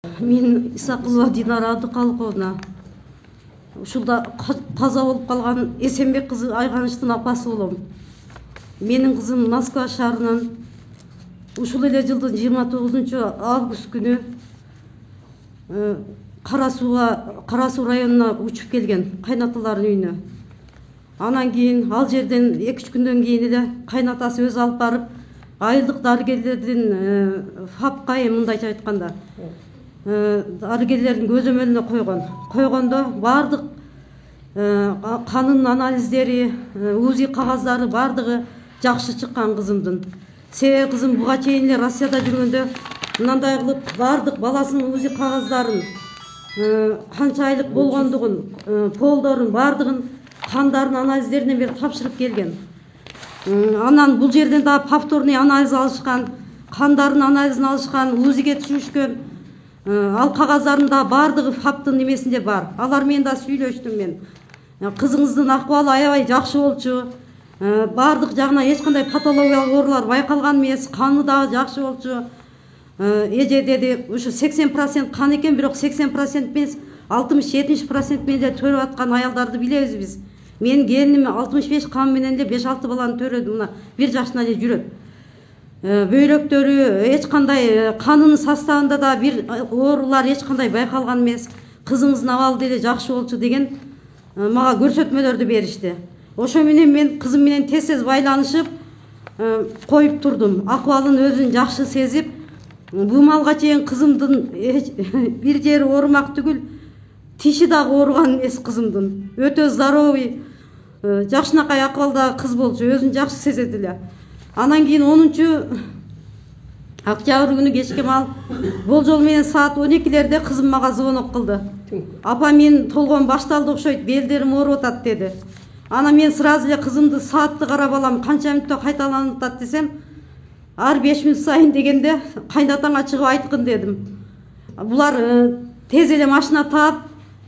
Мен Исақова Динара Абдықалықовна. Ушулда таза болуп калган Эсенбек кызы Айганыштын апасы болом. Менин кызым Москва шаарынан ушул эле жылдын 29 күнү Кара Суу районуна учуп келген кайнаталарынын үйүнө. Анан кийин ал жерден 2-3 күндөн кийин эле кайнатасы өзү алып барып, айылдык дарыгерлердин ФАПка мындайча айтканда дарыгерлердин көзөмөлүнө койгондо бардык канын анализдери, УЗИ кагаздары бардыгы жакшы чыккан кызымдын. Себеби кызым буга чейин эле Россияда жүргөндө мындай кылып бардык баласынын УЗИ кагаздарын, канча айлык болгондугун, полдорун бардыгын кандарын анализдерине бери тапшырып келген. Анан бул жерден да повторный анализ алышкан, кандарын анализин алышкан, УЗИге түшүшкөн. Ал кагаздардын бардыгы ФАПтын немесинде бар. Алар менен да сүйлөштүм мен. Кызыңыздын акыбалы аябай жакшы болчу. Бардык жагынан эч кандай патологиялык оорулар байкалган эмес, каны да жакшы болчу. Эже деди, ушу 80% кан экен, бирок 80% эмес, 60-70% менен эле төрөп аткан аялдарды билебиз биз. Менин келиним 65 кан менен эле 5-6 баланы төрөдү, мына 1 жашына эле жүрөт. Бөйрөктөрү эч кандай канынын составында да бир оорулар эч кандай байкалган эмес. Кызыңыздын абалы деле жакшы болчу деген мага көрсөтмөлөрдү беришти. Ошо менен мен кызым менен тез байланышып коюп турдум. Акыбалын өзүн жакшы сезип, бул малга чейин кызымдын бир жери оорумак түгүл, тиши дагы ооруган эмес кызымдын. Өтө здоровый, жакшынакай акыбалдагы кыз болчу, өзүн жакшы сезет эле. Анан кийин 10-октябрь күнү кечке мал болжол менен саат 12-лерде кызым мага звонок кылды. Апа, мен толгон башталды окшойт, белдерим ооруп атат деди. Анан мен сразу эле кызымды саатты карап алам, канча мүнөттө кайталанып атат десем, ар 5 мүнөт сайын дегенде кайнатаңа чыгып айткын дедим. Булар тез эле машина таап,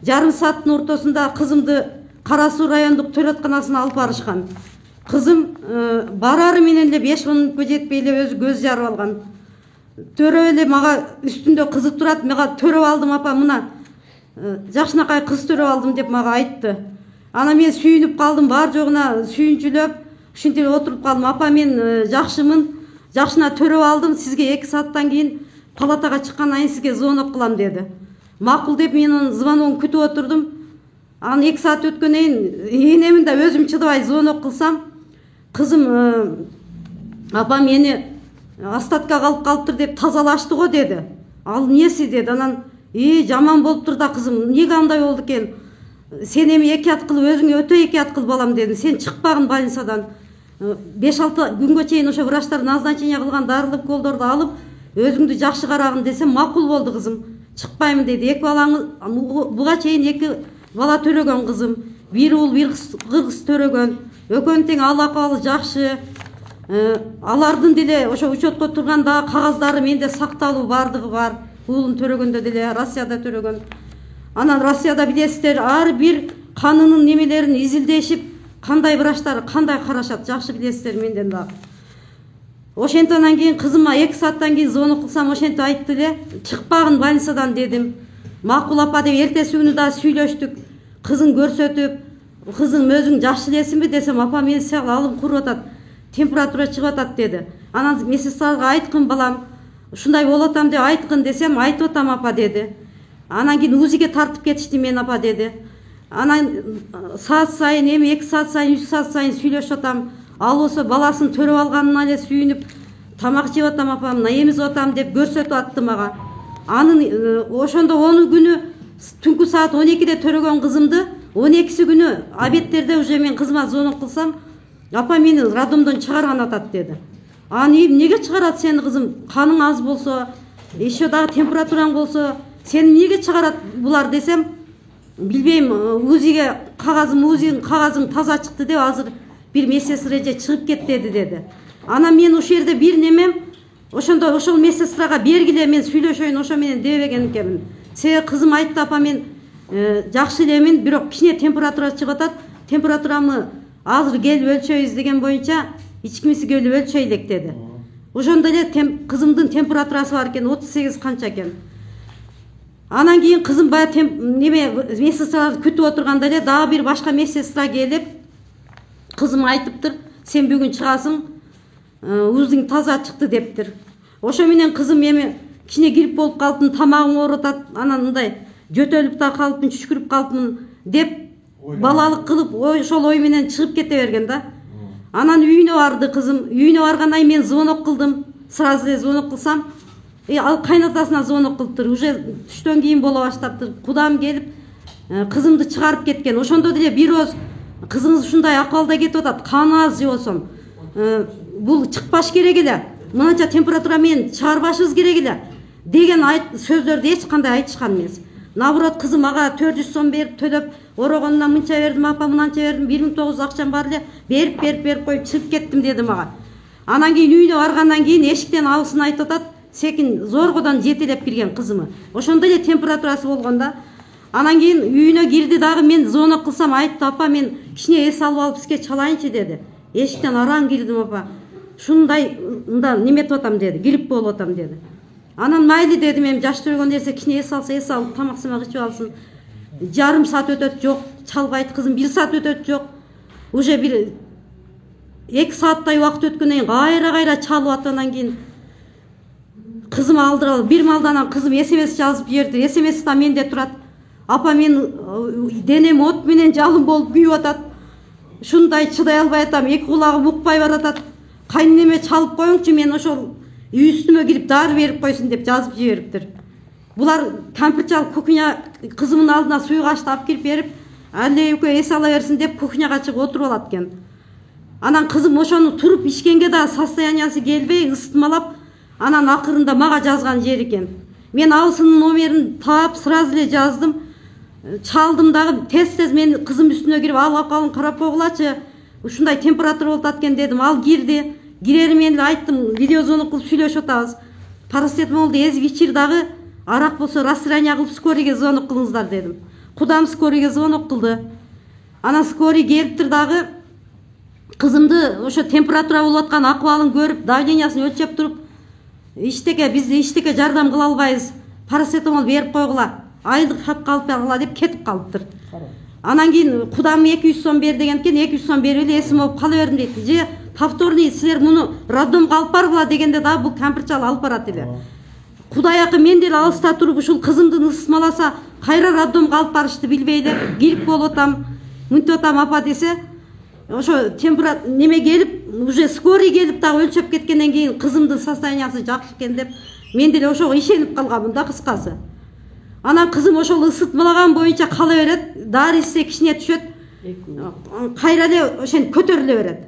жарым сааттын ортосунда кызымды Кара Суу райондук төрөтканасына алып барышкан. Кызым барары менен эле 5 мүнөткө жетпей эле өзү көз жарып алган. Төрөп эле мага үстүндө кызы турат, мага төрөп алдым апа, мына жакшынакай кыз төрөп алдым деп мага айтты. Ана мен сүйүнүп калдым, бар жогуна сүйүнчүлөп, ушинтип отуруп калдым. Апа, мен жакшымын, жакшына төрөп алдым, сизге 2 сааттан кийин палатага чыккандан кийин сизге звонок кылам деди. Макул деп мен анын звоногун күтүп отурдум. Анан 2 саат өткөндөн кийин энемин да өзүм чыдабай звонок кылсам, кызым апа, мени остаткага алып калыптыр деп тазалашты го деди. Ал эмнеси деди. Анан жаман болуптур да кызым, эмнеге андай болду экен? Сен эми экият кылып, өзүңө өтө экият кыл балам дедим. Сен чыкпагын больницадан. 5-6 күнгө чейин ошо врачтар назначение кылган дарылык уколдорду алып, өзүңдү жакшы карагын десем, макул болду кызым. Чыкпаймын деди. 2 балаңыз буга чейин 2 бала төрөгөн кызым. 1 уул, 1 кыз төрөгөн. Экөөнүн тең ал акыбалы жакшы. Алардын деле ошо учетко турганда кагаздары менде сакталуу бардыгы бар. Уулун төрөгөндө деле Россияда төрөгөн. Анан Россияда билесиздер, ар бир канынын немелерин изилдешип, кандай врачтар кандай карашат, жакшы билесиздер менден дагы. Ошентодон кийин кызыма 2 сааттан кийин звонок кылсам, ошентип айтты эле, чыкпагын больницадан дедим. Макул апа деп эртеси күнү да сүйлөштүк. Кызын көрсөтүп, кызың өзүң жакшы элесиңби десем, апа, мен сыял алым куруп атат, температура чыгып атат деди. Анан медсестрага айткын балам, ушундай болуп атам деп айткын десем, айтып атам апа деди. Анан кийин УЗИге тартып кетишти мен апа деди. Анан саат сайын, эми 2 саат сайын, 3 саат сайын сүйлөшүп атам. Ал болсо баласын төрөп алганына эле сүйүнүп, тамак жеп атам апа, мына эмизип атам деп көрсөтүп атты мага. Анын ошондо 10 күнү түнкү саат 12-де төрөгөн кызымды 12-си күнү обедтерде уже мен кызыма звонок кылсам, апа, мени роддомдон чыгарган атат деди. Анан эмнеге чыгарат сени кызым? Каның аз болсо, еще дагы температураң болсо, сени эмнеге чыгарат булар десем, билбейм, УЗИге УЗИнин кагазың таза чыкты деп азыр бир медсестра эже чыгып кетти деди. Анан мен ошол жерде бир немем, ошондо ошол медсестрага бергиле мен сүйлөшөйүн ошо менен дебеген экенмин. Себеби кызым айтты, апа, мен жакшы элемин, бирок кичине температура чыгып атат, температурамы азыр келип өлчөйбүз деген боюнча ичкимиси келип өлчөйлүк деди. Ошондо эле кызымдын температурасы бар экен, 38 канча экен. Анан кийин кызым баягы неме медсестраларды күтүп отурганда эле дагы бир башка медсестра келип кызым айтыптыр, сен бүгүн чыгасың, УЗИң таза чыкты дептир. Ошо менен кызым эми кичине грипп болуп калыптын, тамагым ооруп атат, анан мындай жөтөлүп да калыптын, түшкүрүп калыптмын деп балалык кылып ошол ой менен чыгып кете берген да. Анан үйүнө барды кызым. Үйүнө баргандан кийин мен звонок кылдым. Сразу эле звонок кылсам, ал кайнатасына звонок кылыптыр. Уже түштөн кийин боло баштаптыр. Кудам келип кызымды чыгарып кеткен. Ошондо деле бирөөз кызыңыз ушундай акыбалда кетип атат, каны аз жебосом. Бул чыкпаш керек эле. Мынанча температура менен чыгарбашыбыз керек эле деген сөздөрдү эч кандай айтышкан эмес. Наоборот, кызым ага 400 сом берип төлөп, орогонунан мынча бердим, апа мынанча бердим, 1900 акчам бар эле, берип коюп чыгып кеттим деди мага. Анан кийин үйүнө баргандан кийин эшиктен абысын айтып атат, секин зоргодон жетелеп кирген кызымы. Ошондой эле температурасы болгон да. Анан кийин үйүнө кирди дагы, мен звонок кылсам айтты, апа мен кичине эс алып алып сизге чалайынчы деди. Эшиктен араң кирдим, апа. Шундай мындан неметип атам деди, грипп болуп атам деди. Анан майли дедим, эми жаш төргөн нерсе кичине эс алып тамак самак ичип алсын. Жарым саат өтөт, жок, чалбайт кызым, 1 саат өтөт, жок. Уже бир 2 сааттай убакыт өткөндөн кийин кайра чалып аткандан кийин кызым алдыралы бир малдан кызым СМС жазып жиберди. СМСта менде турат. Апа мен денем от менен жалын болуп күйүп атат. Шундай чыдай албай атам, 2 кулагым укпай баратат. Кайнеме чалып коюңчу, мен ошол үй үстүмө кирип дары берип койсун деп жазып жибериптир. Булар кампырчал кухня кызымдын алдына суюк ашты алып кирип берип, але экөө эс ала берсин деп кухняга чыгып отуруп алат экен. Анан кызым ошону туруп ичкенге да состояниясы келбей, ысытмалап, анан акырында мага жазган жери экен. Мен абысынын номерин таап сразу эле жаздым. Чалдым дагы, тез мен кызым үстүнө кирип, ал акыбалын карап койгулачы, ушундай температура болуп аткан дедим. Ал кирди. Кирери мен эле айттым, видеозвонок кылып сүйлөшүп атабыз. Парацетамолду эзип ичир дагы, арак болсо расстояние кылып скорыйга звонок кылыңыздар дедим. Кудам скорыйга звонок кылды. Анан скорый келиптир дагы, кызымды ошо температура болуп аткан акыбалын көрүп, давлениясын өлчөп туруп, биз эчтеке жардам кыла албайбыз, парацетамол берип койгула, айылдык хат калып алгыла деп кетип калыптыр. Анан кийин кудам 200 сом бер деген экен, 200 сом берип эле эсим болуп кала бердим дейт. Же повторный силер муну роддомго алып баргыла дегенде дагы бул кампырчал алып барат эле. Кудай акы мен деле алыста туруп ушул кызымды ысытмаласа, кайра роддомго алып барышты билбей эле, грипп болуп атам, мынтип атам апа десе, ошо температура неме келип, уже скорый келип дагы өлчөп кеткенден кийин кызымдын состояниясы жакшы экен деп, мен деле ошого ишенип калганмын да кыскасы. Анан кызым ошол ысытмалаган боюнча кала берет, дары ичсе кичине түшөт, кайра эле ошентип көтөрүлө берет.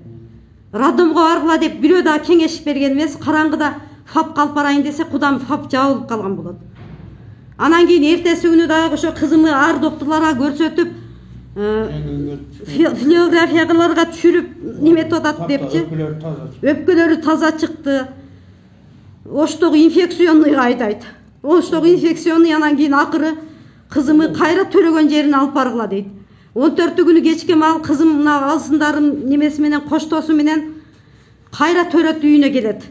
Роддомго баргыла деп бирөө да кеңеш берген эмес, караңгыда ФАП алып барайын десе, кудам ФАП жабылып калган болот. Анан кийин эртеси күнү дагы ошо кызымды ар доктурларга көрсөтүп, флюорографияларга түшүрүп неметип атат депчи. Өпкөлөрү таза чыкты. Оштогу инфекционныйга айтайт. Оштогу инфекционный, анан кийин акыры кызымы кайра төрөгөн жерине алып баргыла дейт. 14-күнү кечке мал кызым мына алсындарын немеси менен коштосу менен кайра төрөт үйүнө келет.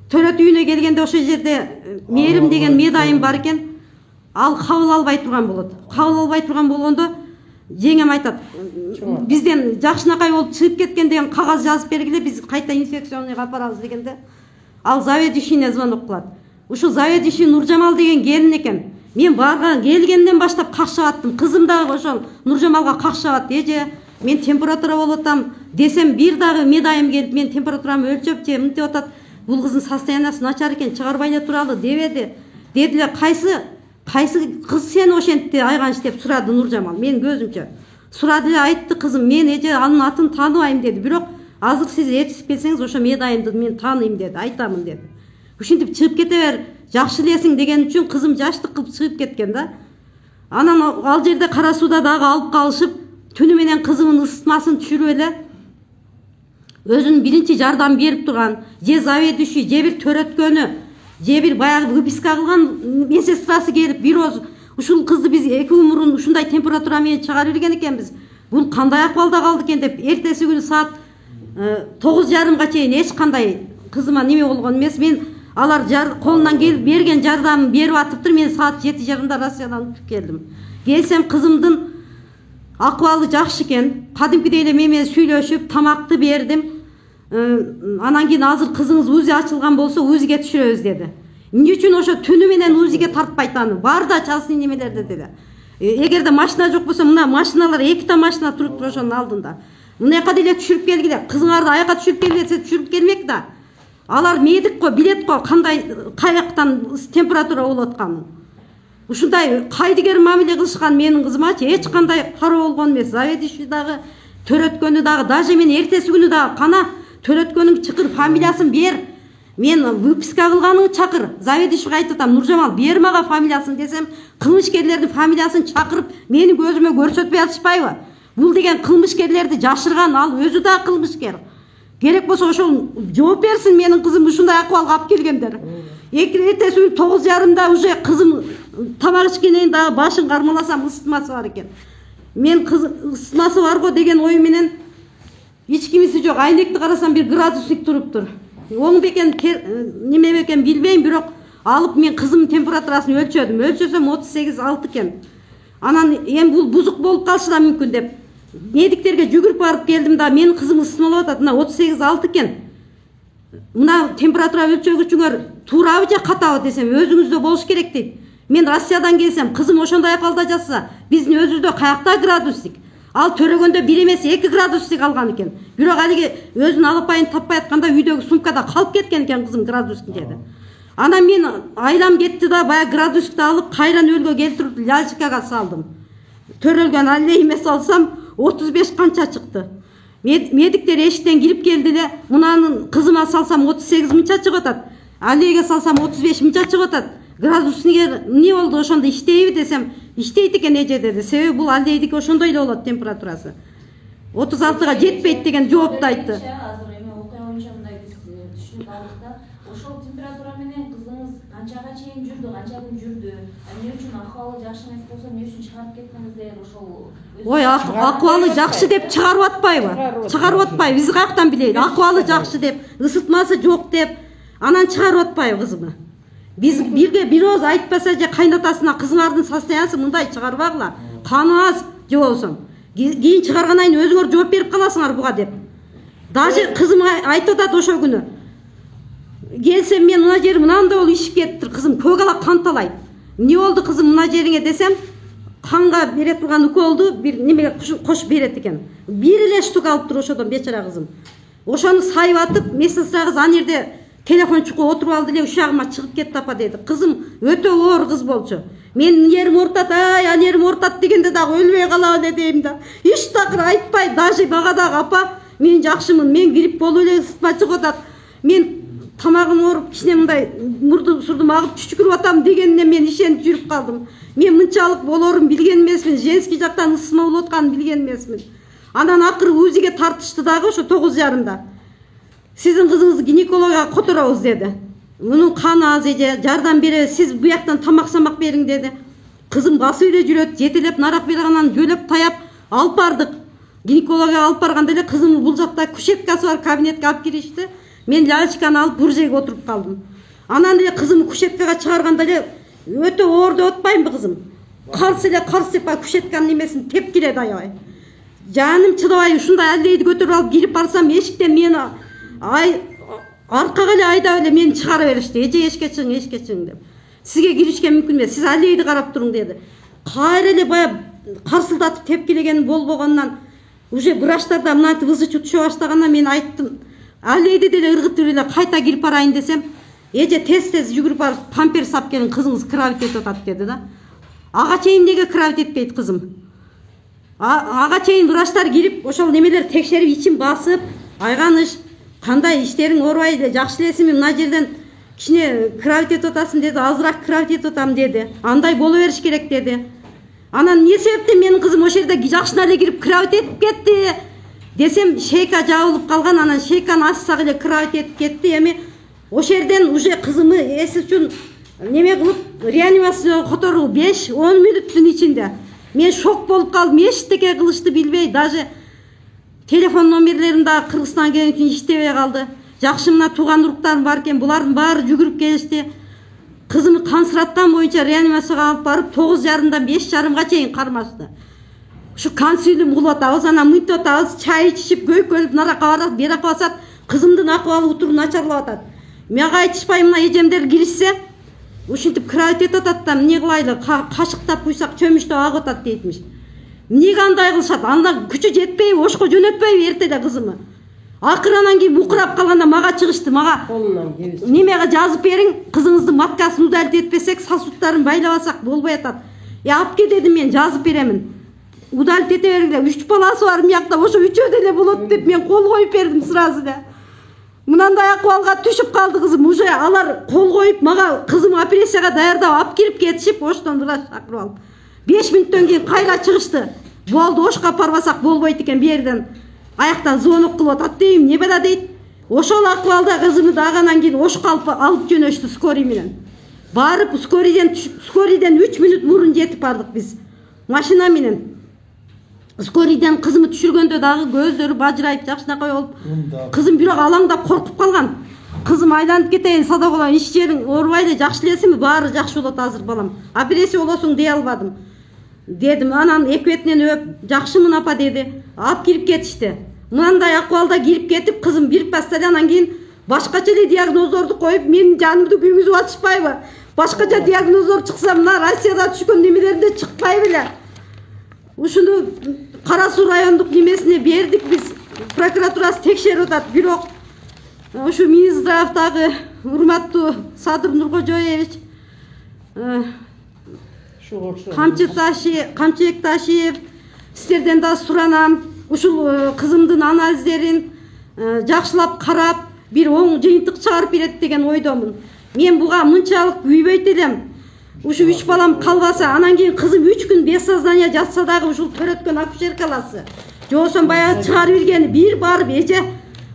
Төрөт үйүнө келгенде ошол жерде Мээрим деген медайым бар экен. Ал кабыл албай турган болот. Кабыл албай турган болгондо жеңем айтат, бизден жакшынакай болуп чыгып кеткен деген кагаз жазып бергиле, биз кайта инфекционныйга апарабыз дегенде, ал заведующийне звонок кылат. Ушул заведующий Нуржамал деген келин экен. Мен барган келгенден баштап какшап аттым. Кызым дагы ошол Нуржамалга какшап атты. Эже, мен температура болуп атам десем, бир дагы медайым келип, мен температурамды өлчөп же мынтип атат. Бул кыздын состояниясы начар экен, чыгарбай эле туралы дебеди. Дедилер, кайсы кыз сени ошентти айганыш деп сурады Нуржамал. Мен көзүмчө сурады эле, айтты кызым, мен эже анын атын тааныбайм деди. Бирок азыр сиз ээрчип келсеңиз ошо медайымды мен тааныйм деди, айтамын деди. Ушинтип чыгып кете бер, жакшы элесиң деген үчүн кызым жаштык кылып чыгып кеткен да. Анан ал жерде кара сууда дагы алып калышып, түнү менен кызымдын ысытмасын түшүрүп эле өзүнүн биринчи жардам берип турган, же заведующий, же бир төрөткөнү, же бир баягы выписка кылган медсестрасы келип, бирөөз ушул кызды биз 2 күн мурун ушундай температура менен чыгарып берген экенбиз. Бул кандай акыбалда калды экен деп, эртеси күнү саат 9:30 чейин эч кандай кызыма неме болгон эмес. Мен Алар колунан келип берген жардамын берип атыптыр. Мен саат 7:30 Россиядан өтүп келдим. Келсем кызымдын акыбалы жакшы экен. Кадимкидей эле менен сүйлөшүп, тамакты бердим. Анан кийин азыр кызыңыз УЗИ ачылган болсо УЗИге түшүрөбүз деди. Эмне үчүн ошо түнү менен УЗИге тартпайт аны? Бар да частный немелерде деди. Эгерде машина жок болсо мына машиналар 2 машина туруптур ошонун алдында. Мынаяка деле түшүрүп келгиле. Кызыңарды аяка түшүрүп келгиле, түшүрүп келмек да. Алар медик го, билет го кандай каяктан температура болуп атканын. Ушундай кайдыгер мамиле кылышкан менин кызымачы эч кандай кароо болгон эмес. Заведующий дагы, төрөткөнү дагы, даже мен эртеси күнү дагы кана төрөткөнүң чакыр, фамилиясын бер. Мен выписка кылганың чакыр. Заведующийге айтып атам, Нуржамал бер мага фамилиясын десем, кылмышкерлердин фамилиясын чакырып, менин көзүмө көрсөтпөй атышпайбы? Бул деген кылмышкерлерди жашырган, ал өзү да кылмышкер. Керек болсо ошол жооп берсин, менин кызым ушундай акыбалга алып келгендер. Эртеси күнү 9:30 уже кызым тамак ичкенден дагы башын кармаласам ысытмасы бар экен. Мен кыз ысытмасы бар го деген ой менен эч кимиси жок. Айнекти карасам бир градусник туруптур. Оң бекен неме бекен билбейм, бирок алып мен кызымдын температурасын өлчөдүм. Өлчөсөм 38,6 экен. Анан эми бул бузук болуп калышы да мүмкүн деп медиктерге жүгүрүп барып келдим да, менин кызым ысынып атат. Мына 38,6 экен. Мына температура өлчөгүчүңөр туурабы же катабы десем, өзүңүздө болуш керек дейт. Мен Россиядан келсем, кызым ошондой акалда жатса, биздин өзүбүздө каякта градусник? Ал төрөгөндө 1 эмес 2 градусник алган экен. Бирок алиги өзүнүн алапайын таппай атканда үйдөгү сумкада калып кеткен экен кызым градусник деди. Анан мен айлам кетти да, баягы градусникти алып кайран өлгө келтирип лялчикага салдым. Төрөлгөн аллейиме салсам 35 канча чыкты. Медиктер эшиктен кирип келди эле, мунанын кызыма салсам 38 мынча чыгып атат. Аллейге салсам 35 мынча чыгып атат. Градусниге эмне болду, ошондо иштейби десем, иштейт экен эже деди. Себеби бул аллейдики ошондой эле болот температурасы. 36га жетпейт деген жоопту айтты. Азыр эми окуя боюнча мындай биз түшүнүп алдык да, ошол температура менен кызыңыз канчага чейин жүрдү, канча күн жүрдү? Эмне үчүн акыбалы жакшы эмес болсо эмне үчүн чыгарып кеттиңиздер ошол? Ой, акыбалы жакшы деп чыгарып атпайбы? Чыгарып атпайбы? Биз каяктан билейли? Акыбалы жакшы деп, ысытмасы жок деп, анан чыгарып атпайбы кызымы? Биз бирге бир оз айтпаса же кайнатасына кызыңардын состояниясы мындай чыгарбагыла. Каны аз же болсом. Кийин чыгаргандан кийин өзүңөр жооп берип каласыңар буга деп. Даже кызым айтып атат ошол күнү. Келсем мен мына жери мынандай болуп ишип кетиптир, кызым көк ала кан талайт. Эмне болду кызым мына жериңе десем, канга бере турган уколду бир немеге кошуп берет экен. Бир эле штука алыптыр ошодон бечара кызым. Ошону сайып атып, медсестра кыз ан жерде телефон чукуп отуруп алды эле, ушагыма чыгып кетти апа деди. Кызым өтө оор кыз болчу. Мен жерим ортат, анерим ортат дегенде дагы өлбөй калам эле дейм да. Эч такыр айтпай, даже мага дагы апа, мен жакшымын, мен грипп болуп эле ысытма чыгып атат. Мен тамагым ооруп, кичине мындай мурдум сурдум агып түшкүрүп атам дегенине мен ишенип жүрүп калдым. Мен мынчалык болоорун билген эмесмин, женский жактан ысытма болуп атканын билген эмесмин. Анан акыры УЗИге тартышты дагы ошо 9:30. Сиздин кызыңызды гинекологга которобуз деди. Мунун каны аз эже, жардам беребиз, сиз буяктан тамак самак бериң деди. Кызым басып эле жүрөт, жетелеп нарак берганан жөлөп таяп алып бардык. Гинекологга алып барганда эле кызым бул жакта кушеткасы бар кабинетке алып киришти. Мен лялчиканы алып бир жерге отуруп калдым. Анан эле кызымды кушеткага чыгарганда эле өтө оор деп атпаймынбы кызым? Карс эле деп кушетканын немесин тепкиледи аябай. Жаным чыдабай ушундай аллейди көтөрүп алып кирип барсам, эшиктен мени аркага эле айдап эле мени чыгара беришти. Эже эшикке чыгың деп. Сизге киришке мүмкүн эмес, сиз аллейди карап туруң деди. Кайра эле бая карсылдатып тепкилегени болбогондон уже врачтарда мынантип ызычуу түшө баштагандан мен айттым. Аллейди деле ыргытып эле кайта кирип барайын десем, эже тез жүгүрүп барып памперс алып келиң, кызыңыз кровать этип атат деди да. Ага чейин эмнеге кровать этпейт кызым? Ага чейин врачтар кирип, ошол немелер текшерип, ичин басып, айганыш, кандай иштериң оорубай эле, жакшы элесиңби, мына жерден кичине кровать этип атасың деди, азыраак кровать этип атам деди. Андай боло бериш керек деди. Анан эмне себептен менин кызым ошол жерде жакшына эле кирип кровать этип кетти десем, шейка жабылып калган, анан шейканы ачсак эле кровать этип кетти. Эми ошол жерден уже кызымы эси үчүн неме кылып реанимацияга которуу 5-10 мүнөттүн ичинде. Мен шок болуп калдым, эчтеке кылышты билбей, даже телефон номерлерин да Кыргызстанга келген үчүн иштебей калды. жакшы мына тууган уруктарым бар экен, булардын баары жүгүрүп келишти. Кызымды Тансыраттан боюнча реанимацияга алып барып 9:30-дан 5:30-га чейин кармашты. Ушу консилиум кылып атабыз, анан мынтип атабыз, чай ичип, көйкөлүп, наракка барат, беракка басат, кызымдын акыбалы утуру начарлап атат. Мага айтышпай мына эжемдер киришсе, ушинтип кровать этип атат да, эмне кылайлы, кашыктап куйсак чөмүчтөп агып атат дейтмиш. Эмнеге андай кылышат? Анда күчү жетпейби, ошко жөнөтпөйбү эрте эле кызымы? Акыры анан кийин мукурап калганда мага чыгышты, мага немеге жазып бериң, кызыңыздын маткасын удалить этпесек, сосудтарын байлабасак болбой атат. Алып ке дедим, мен жазып беремин. Удалить эте бергиле, 3 баласы бар мыякта, ошо 3өө деле болот деп мен кол коюп бердим сразу эле. Мынандай акыбалга түшүп калды кызым, уже алар кол коюп мага кызым операцияга даярдап алып кирип кетишип, оштон врач чакырып алып. 5 мүнөттөн кийин кайра чыгышты. Болду, ошко апарбасак болбойт экен, берден аяктан звонок кылып атат дейм, эмне бара дейт. Ошол акыбалда кызымды дагы анан кийин ошко алып жөнөштү скорый менен. Барып скорийден 3 мүнөт мурун жетип бардык биз. Машина менен. Скорийден кызымды түшүргөндө дагы көздөрү бажырайып, жакшынакай болуп. Кызым бирок алаңдап коркуп калган. Кызым айланып кетейин, садагыла иш жериң оорубайды, жакшы элесиңби? Баары жакшы болот азыр балам. Операция болосуң дей албадым. Дедим, анан эки бетинен өп, жакшымын апа деди. Алып кирип кетишти. Мындай акыбалда кирип кетип, кызым бирип бастады, анан кийин башкача эле диагноздорду коюп, менин жанымды күйгүзүп атышпайбы? Башкача диагноздор чыкса, мына Россияда түшкөн немелеринде чыкпай беле. Ушуну Кара Суу райондук немесине бердик биз. Прокуратурасы текшерип атат. Бирок ушу Минздравдагы урматтуу Садыр Нуркожоевич, Камчыбек Ташиев, сиздерден да суранам. Ушул кызымдын анализдерин жакшылап карап, бир оң жыйынтык чыгарып берет деген ойдомун. Мен буга мынчалык күйбөйт элем. Ушу 3 балам калбаса, анан кийин кызым 3 күн без сознания жатса дагы ушул төрөткөн акушеркаласы. Жобосо баягы чыгарып бергени бир барып, эже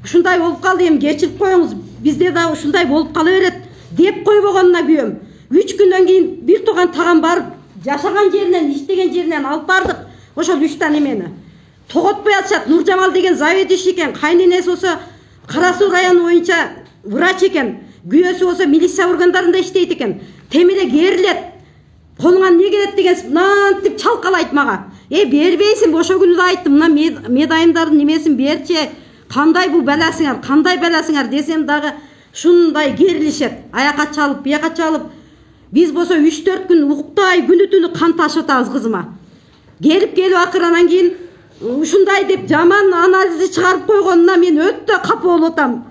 ушундай болуп калды, эми кечирип коюңуз, бизде да ушундай болуп кала берет деп койбогонуна күйөм. 3 күндөн кийин бир туган таган барып, жашаган жеринен, иштеген жеринен алып бардык. Ошол 3 та немени тоготпой атышат. Нуржамал деген заведующий экен, кайненеси болсо Кара Суу району боюнча врач экен, күйөөсү болсо милиция органдарында иштейт экен. Темире керилет, колуңа эмне келет деген мынантип чалкалайт мага. Бербейсиң, ошо күнү да айттым, мына медайымдардын немесин берчи, кандай бул баласыңар, кандай баласыңар десем дагы шундай керилишет. Аяка чалып, бияка чалып. Биз болсо 3-4 күн уктабай күнү түнү кан ташып атабыз кызыма. Келип акыр анан кийин ушундай деп жаман анализди чыгарып койгонуна мен өтө капа болуп атам.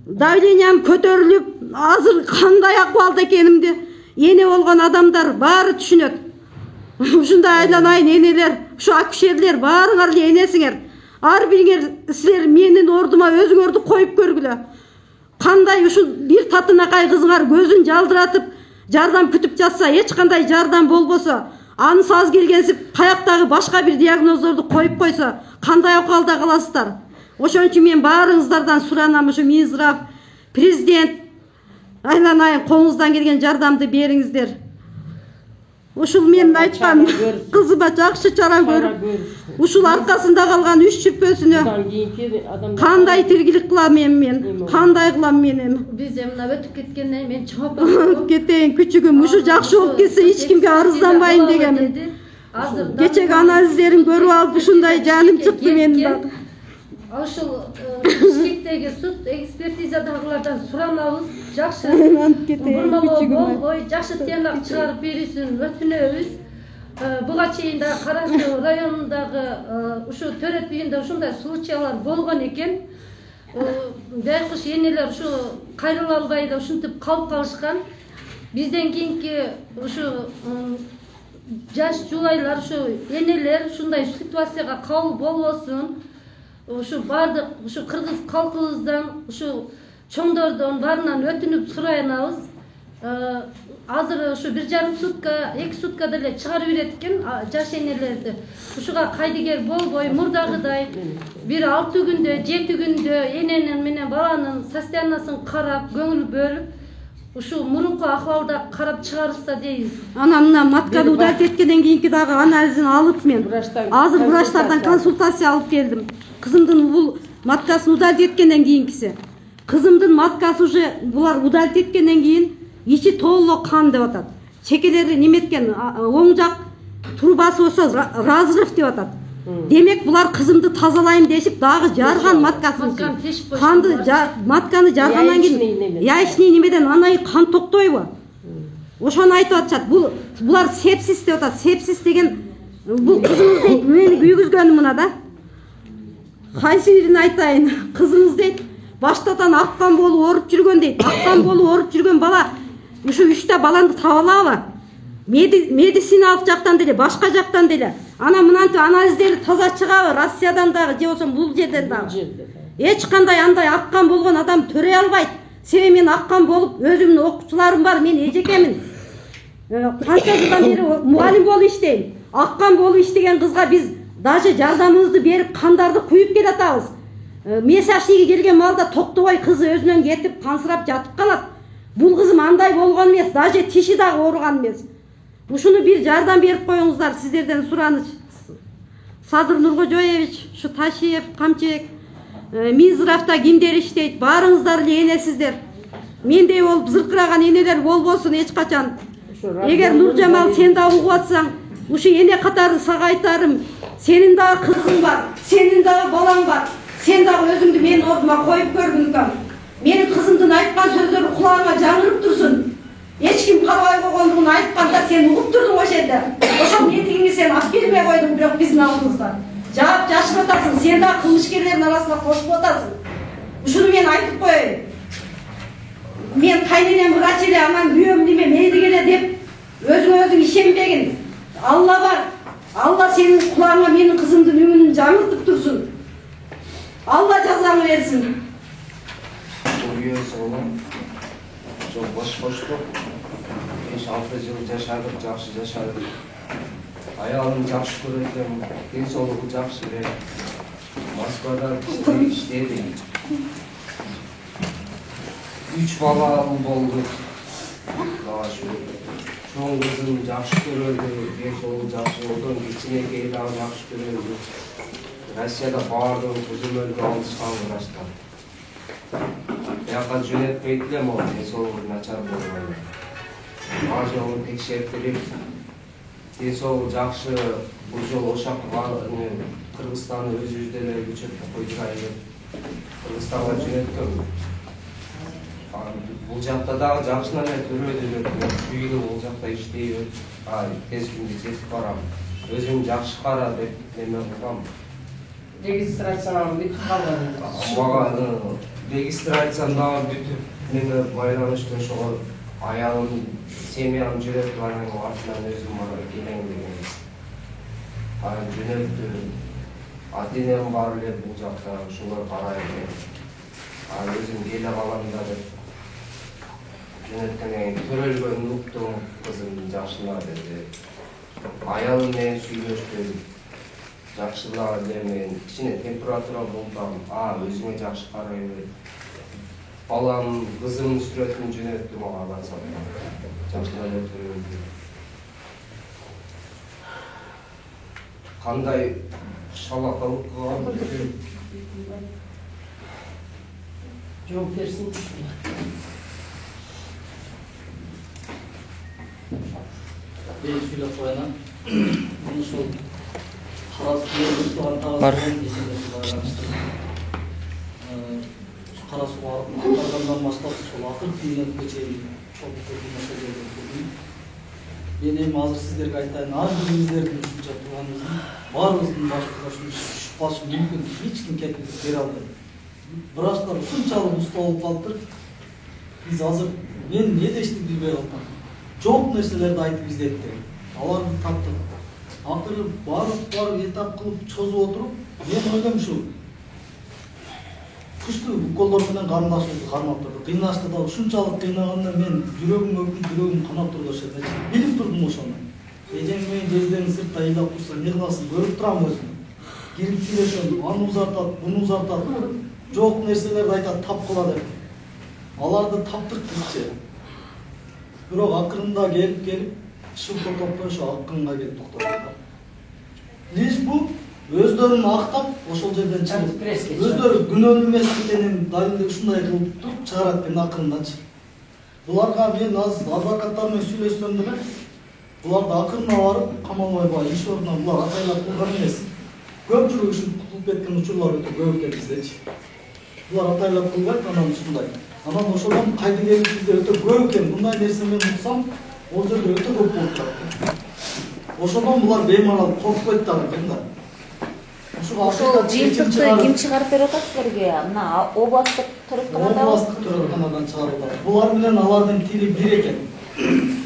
Давлениям көтөрүлүп, азыр кандай акыбалда экенимди эне болгон адамдар баары түшүнөт. Ушундай айланайын энелер, ушу акушерлер баарыңар эле энесиңер. Ар бириңер силер менин ордума өзүңөрдү коюп көргүлө. Кандай ушу бир татынакай кызыңар көзүн жалдыратып жардам күтүп жатса, эч кандай жардам болбосо, анысы аз келгенсип каяктагы башка бир диагноздорду коюп койсо, кандай акыбалда каласыздар? Ошон үчүн мен баарыңыздардан суранам, ушу Минздрав, президент, айланайын, колуңуздан келген жардамды бериңиздер. Ушул мен айткан кызыма жакшы чара көрүп, ушул аркасында калган 3 чүрпөсүнө кандай тиргилик кылам мен, кандай кылам мен эми? Биз мына өтүп кеткенден мен чоң кетейин күчүгүм, ушу жакшы болуп кетсе эч кимге арызданбайын дегенмин. Кечеги анализдерин көрүп алып ушундай жаным чыкты менин дагы. Ошол Бишкектеги суд экспертизадагылардан суранабыз, жакшы бурмалоо болбой, жакшы тыянак чыгарып берүүсүн өтүнөбүз. Буга чейин да Кара Суу районундагы ушу төрөт үйүндө ушундай случайлар болгон экен. Байкуш энелер ушу кайрыла албай да ушинтип калып калышкан. Бизден кийинки ушу жаш жубайлар, ушу энелер ушундай ситуацияга кабыл болбосун. Ушу бардык ушу кыргыз калкыбыздан, ушу чоңдордон баарынан өтүнүп сурайнабыз. Азыр ушу 1,5 сутка, 2 сутка деле чыгарып берет экен жаш энелерди. Ушуга кайдыгер болбой, мурдагыдай бир 6 күндө, 7 күндө эненин менен баланын состояниясын карап, көңүл бөлүп, ушу мурунку акыбалда карап чыгарышса дейбиз. Анан мына матканы удалить эткенден кийинки дагы анализин алып мен азыр врачтардан консультация алып келдим. Кызымдын бул маткасын удалить еткеннен кийинкиси. Кызымдын маткасы уже булар удалить еткеннен кийин ичи толук кан деп атат. Чекелери неметкен, оң жак трубасы болсо разрыв деп атат. Демек булар кызымды тазалайм дешип дагы жарган маткасын. Канды матканы жаргандан кийин яичный немеден анайы кан токтойбу? Ошону айтып атышат. Булар сепсис деп атат. Сепсис деген бул кызымыз дейт, мени күйгүзгөнү мына да. Кайсы бирин айтайын? Кызымыз дейт, баштатан аккан болуп ооруп жүргөн дейт. Аккан болуп ооруп жүргөн бала ушу 3 баланды таба алабы? Медициналык жактан деле, башка жактан деле. Ана мынантип анализдери таза чыгабы? Россиядан дагы, же болбосо бул жерден дагы. Эч кандай андай аккан болгон адам төрөй албайт. Себеби мен аккан болуп, өзүмдүн окуучуларым бар, мен эжекемин. Канча жылдан бери мугалим болуп иштейм. Аккан болуп иштеген кызга биз даже жардамыбызды берип, кандарды куюп келатабыз. Месячныйга келген малда токтобой кызы өзүнөн кетип, кансырап жатып калат. Бул кызым андай болгон эмес, даже тиши дагы ооруган эмес. Ушуну бир жардам берип коюңуздар, сиздерден сураныч. Садыр Нуркожоевич, ушу Ташиев, Камчыбек, Минздравда кимдер иштейт, баарыңыздар эле энесиздер. Мендей болуп зыркыраган энелер болбосун эч качан. Эгер Нуржамал сен да угуп атсаң, ушу эне катары сага айтарым, сенин дагы кызың бар, сенин дагы балаң бар. Сен дагы өзүңдү менин ордума коюп көргүн. Менин кызымдын айткан сөздөрү кулагыңа жаңырып турсун. Эч ким калбай койгондугун айтканда сен угуп турдуң ошол жерде. Ошол метигиңи сен алып келбей койдуң, бирок биздин алдыбызда. Жаап жашып атасың, сен дагы кылмышкерлердин арасына кошуп атасың. Ушуну мен айтып коеюн. Мен кайненем врач эле, анан күйөөм неме медик эле деп өзүңө өзүң ишенбегин. Алла бар. Алла сенин кулагыңа менин кызымдын үмүнүн жаңыртып турсун. Алла жазаңы берсин. Çok boş-boşluk. 5-6 yıl yaşadık, жақсы yaşadık. Ayağım жақсы көрөтүм, денсаулыгы жақсы эле. Москвада иштедим. 3 балам болду. Чоң кызым жақсы көрөдү, денсаулыгы жақсы, одан кичинекей дагы жақсы көрөдү. Россияда бардым, көзөмөлгө алышкан врачтар. Яка жөнөтпөйт эле могу денсаулыгы начар болгон. Ар жолу текшертирип, денсаулыгы жакшы, бул жолу ошак Кыргызстанды өзүбүздө эле көчөтүп койдурайын деп Кыргызстанга жөнөттүм. Бул жакта дагы жакшынан эле төрөдү, үйдө бул жакта иштейбиз. Тез күндө жетип барам. Өзүң жакшы кара деп неме кылгам. Регистрацияны бүтүп калган. Мага регистрацияны бүтүп, менде байланыштын ошого аялым, семьям жөнөтүп анан артынан өзүм бара келем деген. Жөнөттү. Ата-энем бар эле бул жакта, ошолор карайт. Өзүм келе калам да деп. Жөнөткөндөн кийин төрөлгөнүн уктум, кызым жакшылап деди. Аялым менен сүйлөштүм. Жакшылап эле мен кичине температура болдум. Өзүмө жакшы карайбы. Балам, кызымдын сүрөтүн жөнөттүм ага барсам. Жакшылап эле төрөлдү. Кандай шалакалык кылган? Жооп берсин. Ben söyleyip koyana. Bunu sol Karasu'ya Var. Karasu'ya Karasu'dan başlayıp sol akıl kıymet geçeyim. Çok kötü meseleler gördüm. Benim hazır sizlerge aytayın, az birimizlerden şunca turganımızın barımızın başımıza şuş başı mümkün, hiç kim kepilip beri aldı. Vraçlar şunçalık usta olup kaldır. Biz hazır, ben ne deştim bilbey aldım. Çok nerselerde aytıp izlettik. Alarını taptık. Akırı barıp etap kılıp çozu oturup, ben oydum şu. Kıştı bu kollarından karındaşıldı, karnap durdu. Kıynaştı da şunçalık kıynaganda men yüreğim öpün, yüreğim kanap durdu aşağıda. Bilip durdum oşandan. Ecem men gezlerini sırtta eylap kursa ne kılasın, görüp duram özünü. Girip sileşen, anı uzartat, bunu uzartat. Çok nerselerde aytat tap kıladı. Alarda taptırk bizce. Bирок акырында келип шылтоо топтой ошо акынга келип токтоду. Лишь бул өздөрүн актап ошол жерден чыгып Антипресске чыгат. өздөрү күнөөлүү эмес экенин дайындап ушундай кылып туруп чыгарат экен акырындачы. Буларга мен азыр адвокаттар менен сүйлөшсөм деле буларды акырына барып камалбай баягы иш ордуна булар атайлап кылган эмес. Көпчүлүк ушинтип кутулуп кеткен учурлар өтө көп экен биздечи. Булар атайлап кылбайт, анан ушундай. Анан ошодон кайдыгер бизде өтө көп экен. Мындай нерсе мен уксам, ол жерде өтө көп болуп турат. Ошодон булар беймарал коркпойт дагы экен да. Ошол жыйынтыкты ким чыгарып берип атат силерге? Мына областтык төрөкканадан. Областтык төрөкканадан чыгарылды. Булар менен алардын тили бир экен.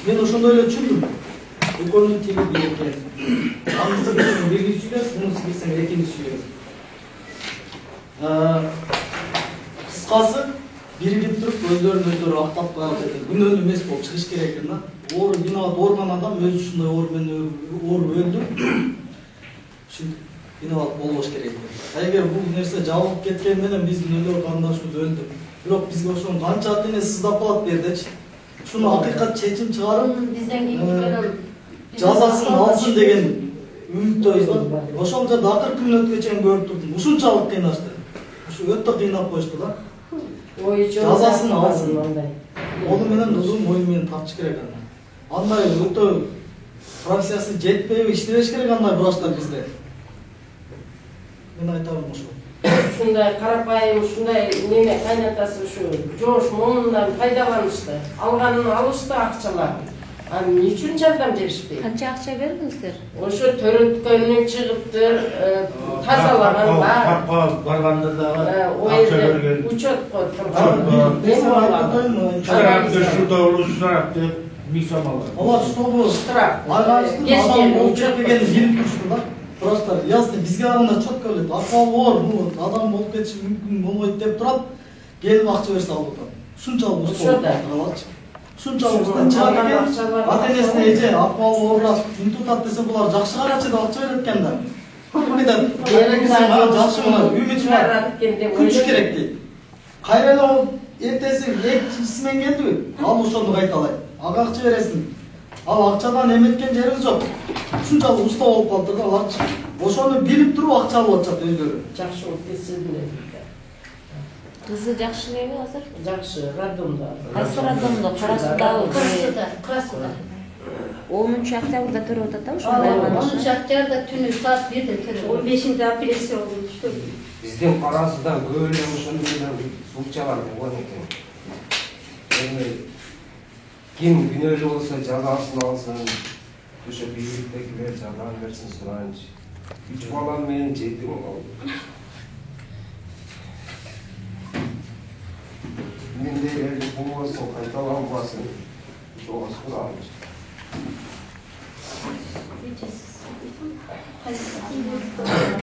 Мен ошондой эле түшүндүм. Экөөнүн тили бир экен. Анысы кирсең бирини сүйлөп, мунусу кирсең экини сүйлөп. Кыскасы биригип туруп өздөрүн актап коет экен. Күнөөлүү эмес болуп чыгыш керек экен да. Оор виноват орган адам өзү ушундай оор менен ооруп өлдү. Ушинтип виноват болбош керек экен. Эгер бул нерсе жабылып кеткен менен биздин өлөр кандашыбыз өлдү. Бирок бизге ошонун канча ата-эне сыздап калат бердичи. Шуну акыйкат чечим чыгарып, бизден кийин жазасын алсын деген үмүттөйбүз да. Ошол жерде акыркы мүнөткө чейин көрүп турдум. Ушунчалык кыйнашты. Ушу өтө кыйнап коюшту да. Жазасын алсын. Колу менен кызым мою менен тартыш керек аны. Андай өтө профессиясы жетпейби, иштебеш керек андай врачтар бизде. Мен айтамын ошол. Ушундай карапайым, ушундай неме кайнатасы ушу жоош момундан пайдаланышты. Алганын алышты акчаларын. А эмне үчүн жардам беришпейт? Канча акча бердиңиздер? Ошо төрөткөнү чыгыптыр, тазалаганга. Капка барганда дагы акча берген. Учетко Штрафты, штрафты, мисам алган. Алар чтобы штраф. Адам болуп кетпегенин билип турушты да. Врачтар ясно бизге караганда четко билет. Акыбалы оор, бул адам болуп кетиши мүмкүн болбойт деп турат. Келип акча берсе алып атат. Ушунчалык уста алачы. Ушунчалык уста чыгат экен. Ата-энесине эже акыбалы оорурат, үн тутат десе булар жакшы карачы деп акча берет экен да. Кайда жакшы мына үмүт бар. Күч керек дейт. Кайра эле эртеси экинчиси менен келдиби? Ал ошону кайталайт. Ага акча бересиң. Ал акчадан эметкен жерибиз жок. Ушунчалык уста болуп калыптыр да аларчы. Ошону билип туруп акча алып атышат өздөрү. Жакшы болуп кетсин. Кызы жакшы элеби азыр? Жакшы, радомда. Кайсы радомдо? Карасудабы? Карасуда. 10-октябрда төрөп атат да ошондой. 10-октябрда түнү саат 1-де төрөп. 15-нде апрессия болду. Биздин Карасудан көп эле ошондой случайлар болгон экен. Ким күнөөлүү болсо жазасын алсын, ошо бийликтегилер жардам берсин сурайынчы. 3 балам менен 7 калды. Мендей эле болбосун, кайталанбасын, ошого сурайынчы.